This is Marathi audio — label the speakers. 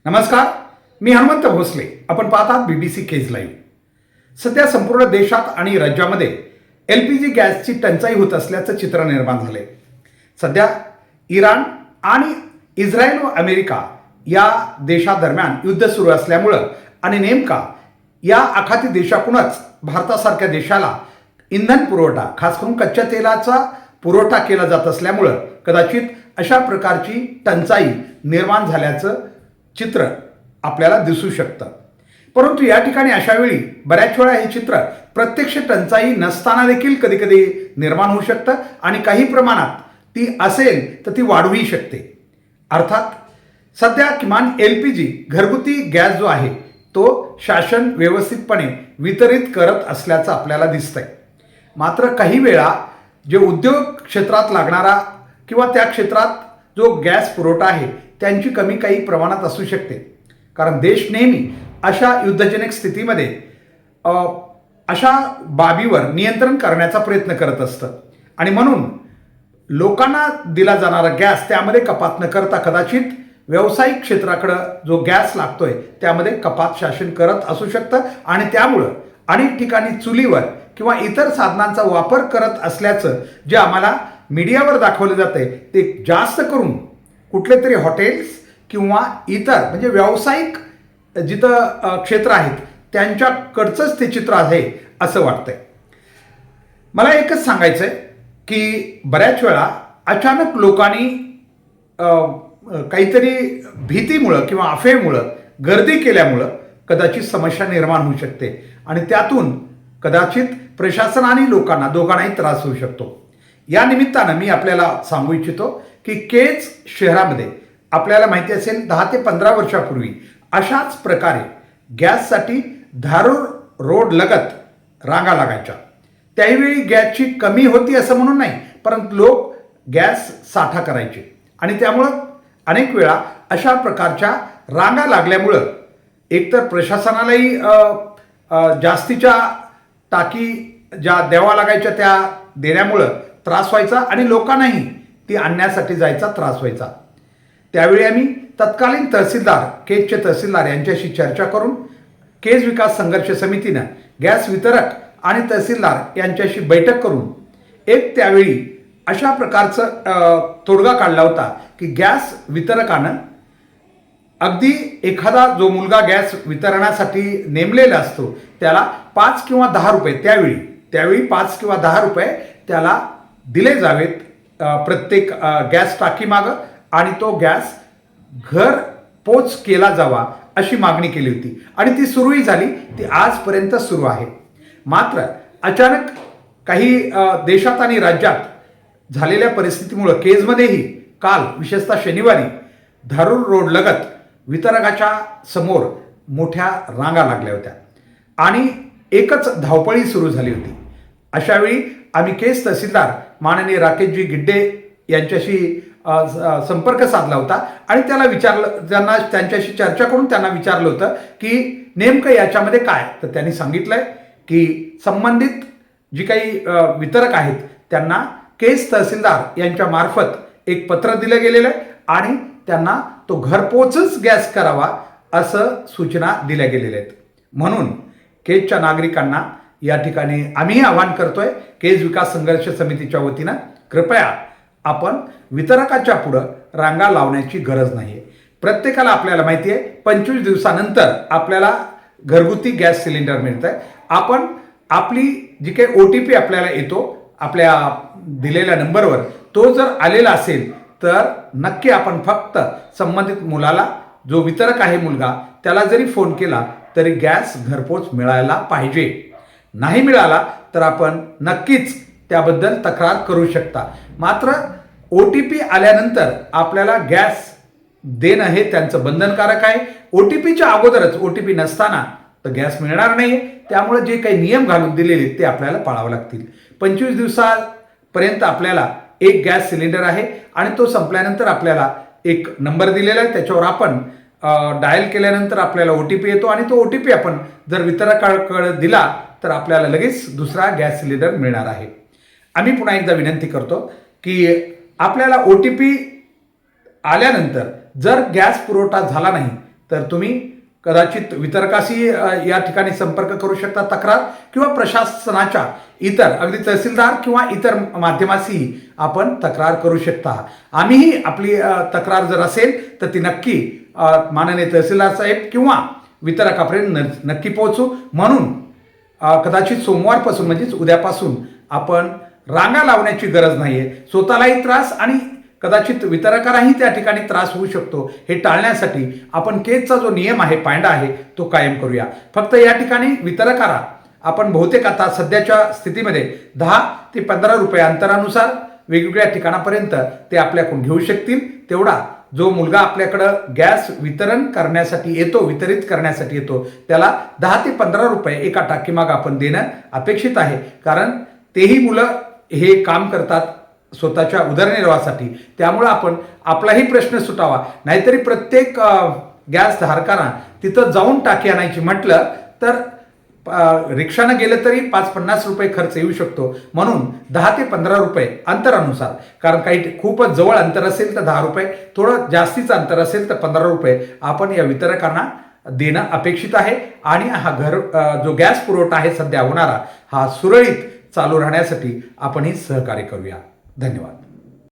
Speaker 1: नमस्कार, मी हनुमंत भोसले. आपण पाहतात BBC केज लाईव्ह. सध्या संपूर्ण देशात आणि राज्यामध्ये LPG गॅसची टंचाई होत असल्याचं चित्र निर्माण झाले. सध्या इराण आणि इस्रायल व अमेरिका या देशादरम्यान युद्ध सुरू असल्यामुळं आणि नेमका या आखाती देशाकडूनच भारतासारख्या देशाला इंधन पुरवठा, खास करून कच्च्या तेलाचा पुरवठा केला जात असल्यामुळं कदाचित अशा प्रकारची टंचाई निर्माण झाल्याचं चित्र आपल्याला दिसू शकतं. परंतु या ठिकाणी अशा वेळी बऱ्याच वेळा हे चित्र प्रत्यक्ष टंचाई नसताना देखील कधी कधी निर्माण होऊ शकतं आणि काही प्रमाणात ती असेल तर ती वाढूही शकते. अर्थात सध्या किमान LPG घरगुती गॅस जो आहे तो शासन व्यवस्थितपणे वितरित करत असल्याचं आपल्याला दिसतंय. मात्र काही वेळा जे उद्योग क्षेत्रात लागणारा किंवा त्या क्षेत्रात जो गॅस पुरवठा आहे त्यांची कमी काही प्रमाणात असू शकते. कारण देश नेहमी अशा युद्धजनक स्थितीमध्ये अशा बाबीवर नियंत्रण करण्याचा प्रयत्न करत असतं आणि म्हणून लोकांना दिला जाणारा गॅस त्यामध्ये कपात न करता कदाचित व्यावसायिक क्षेत्राकडं जो गॅस लागतोय त्यामध्ये कपात शासन करत असू शकतं आणि त्यामुळं अनेक ठिकाणी चुलीवर किंवा इतर साधनांचा वापर करत असल्याचं जे आम्हाला मीडियावर दाखवलं जातंय ते जास्त करून कुठले तरी हॉटेल्स किंवा इतर म्हणजे व्यावसायिक जिथं क्षेत्र आहेत त्यांच्याकडचंच ते चित्र आहे असं वाटतंय. मला एकच सांगायचं आहे की बऱ्याच वेळा अचानक लोकांनी काहीतरी भीतीमुळं किंवा अफवेमुळं गर्दी केल्यामुळं कदाचित समस्या निर्माण होऊ शकते आणि त्यातून कदाचित प्रशासन आणि लोकांना दोघांनाही त्रास होऊ शकतो. या निमित्तानं मी आपल्याला सांगू इच्छितो की केज शहरामध्ये आपल्याला माहिती असेल 10 ते 15 वर्षापूर्वी अशाच प्रकारे गॅससाठी धारूर रोड लगत रांगा लागायच्या. त्यावेळी गॅसची कमी होती असं म्हणून नाही, परंतु लोक गॅस साठा करायचे आणि त्यामुळं अनेक वेळा अशा प्रकारच्या रांगा लागल्यामुळं एकतर प्रशासनालाही जास्तीच्या टाकी ज्या द्यावा लागायच्या त्या देण्यामुळं त्रास व्हायचा आणि लोकांनाही ती आणण्यासाठी जायचा त्रास व्हायचा. त्यावेळी आम्ही तत्कालीन तहसीलदार, केजचे तहसीलदार यांच्याशी चर्चा करून केज विकास संघर्ष समितीनं गॅस वितरक आणि तहसीलदार यांच्याशी बैठक करून एक त्यावेळी अशा प्रकारचं तोडगा काढला होता की गॅस वितरकानं अगदी एखादा जो मुलगा गॅस वितरणासाठी नेमलेला असतो त्याला 5 किंवा 10 रुपये त्यावेळी 5 किंवा 10 रुपये त्याला दिले जावेत प्रत्येक गॅस टाकीमागं आणि तो गॅस घर पोच केला जावा अशी मागणी केली होती आणि ती सुरूही झाली. ती आजपर्यंत सुरू आहे. मात्र अचानक काही देशात आणि राज्यात झालेल्या परिस्थितीमुळं केजमध्येही काल विशेषतः शनिवारी धारूर रोड लगत वितरकाच्या समोर मोठ्या रांगा लागल्या होत्या आणि एकच धावपळी सुरू झाली होती. अशावेळी आम्ही केज तहसीलदार माननीय राकेशजी गिड्डे यांच्याशी संपर्क साधला होता आणि त्यांच्याशी चर्चा करून त्यांना विचारलं होतं की नेमकं याच्यामध्ये काय. तर त्यांनी सांगितलंय की संबंधित जी काही वितरक आहेत त्यांना केज तहसीलदार यांच्या मार्फत एक पत्र दिलं गेलेलं आहे आणि त्यांना तो घरपोचच गॅस करावा असं सूचना दिल्या गेलेल्या आहेत. म्हणून केजच्या नागरिकांना या ठिकाणी आम्हीही आवाहन करतोय केज विकास संघर्ष समितीच्या वतीनं, कृपया आपण वितरकाच्या पुढं रांगा लावण्याची गरज नाही आहे. प्रत्येकाला आपल्याला माहिती आहे 25 दिवसानंतर आपल्याला घरगुती गॅस सिलेंडर मिळतं आहे. आपण आपली जी काही OTP आपल्याला येतो आपल्या दिलेल्या नंबरवर तो जर आलेला असेल तर नक्की आपण फक्त संबंधित मुलाला, जो वितरक आहे मुलगा, त्याला जरी फोन केला तरी गॅस घरपोच मिळायला पाहिजे. नाही मिळाला तर आपण नक्कीच त्याबद्दल तक्रार करू शकता. मात्र OTP आल्यानंतर आपल्याला गॅस देणं हे त्यांचं बंधनकारक आहे. OTPच्या अगोदरच OTP नसताना तर गॅस मिळणार नाही. त्यामुळे जे काही नियम घालून दिलेले ते आपल्याला पाळावे लागतील. 25 दिवसापर्यंत आपल्याला एक गॅस सिलेंडर आहे आणि तो संपल्यानंतर आपल्याला एक नंबर दिलेला आहे, त्याच्यावर आपण डायल केल्यानंतर आपल्याला OTP येतो आणि तो OTP आपण जर वितरकाकडे दिला तर आपल्याला लगेच दुसरा गॅस सिलेंडर मिळणार आहे. आम्ही पुन्हा एकदा विनंती करतो की आपल्याला OTP आल्यानंतर जर गॅस पुरवठा झाला नाही तर तुम्ही कदाचित वितरकाशी या ठिकाणी संपर्क करू शकता, तक्रार, किंवा प्रशासनाच्या इतर अगदी तहसीलदार किंवा इतर माध्यमाशी आपण तक्रार करू शकता. आम्हीही आपली तक्रार जर असेल तर ती नक्की माननीय तहसीलदार साहेब किंवा वितरकापर्यंत नक्की पोहोचू. म्हणून कदाचित सोमवारपासून म्हणजेच उद्यापासून आपण रांगा लावण्याची गरज नाही आहे. स्वतःलाही त्रास आणि कदाचित वितरकालाही त्या ठिकाणी त्रास होऊ शकतो. हे टाळण्यासाठी आपण केजचा जो नियम आहे, पायंडा आहे, तो कायम करूया. फक्त या ठिकाणी वितरकाला आपण बहुतेक आता सध्याच्या स्थितीमध्ये 10 ते 15 रुपये अंतरानुसार वेगवेगळ्या ठिकाणापर्यंत ते आपल्याकडून घेऊ शकतील. तेवढा जो मुलगा आपल्याकडं गॅस वितरण करण्यासाठी येतो, वितरित करण्यासाठी येतो, त्याला 10 ते 15 रुपये एका टाकीमाग आपण देणं अपेक्षित आहे. कारण तेही मुलं हे काम करतात स्वतःच्या उदरनिर्वाहासाठी. त्यामुळं आपण आपलाही प्रश्न सुटावा. नाहीतरी प्रत्येक गॅस धारकांना तिथं जाऊन टाकी आणायची म्हटलं तर रिक्षानं गेलं तरी 5-50 रुपये खर्च येऊ शकतो. म्हणून 10 ते 15 रुपये अंतरानुसार, कारण काही खूपच जवळ अंतर असेल तर 10 रुपये, थोडं जास्तीचं अंतर असेल तर 15 रुपये आपण या वितरकांना देणं अपेक्षित आहे. आणि हा जो गॅस पुरवठा आहे सध्या होणारा, हा सुरळीत चालू राहण्यासाठी आपणही सहकार्य करूया. धन्यवाद.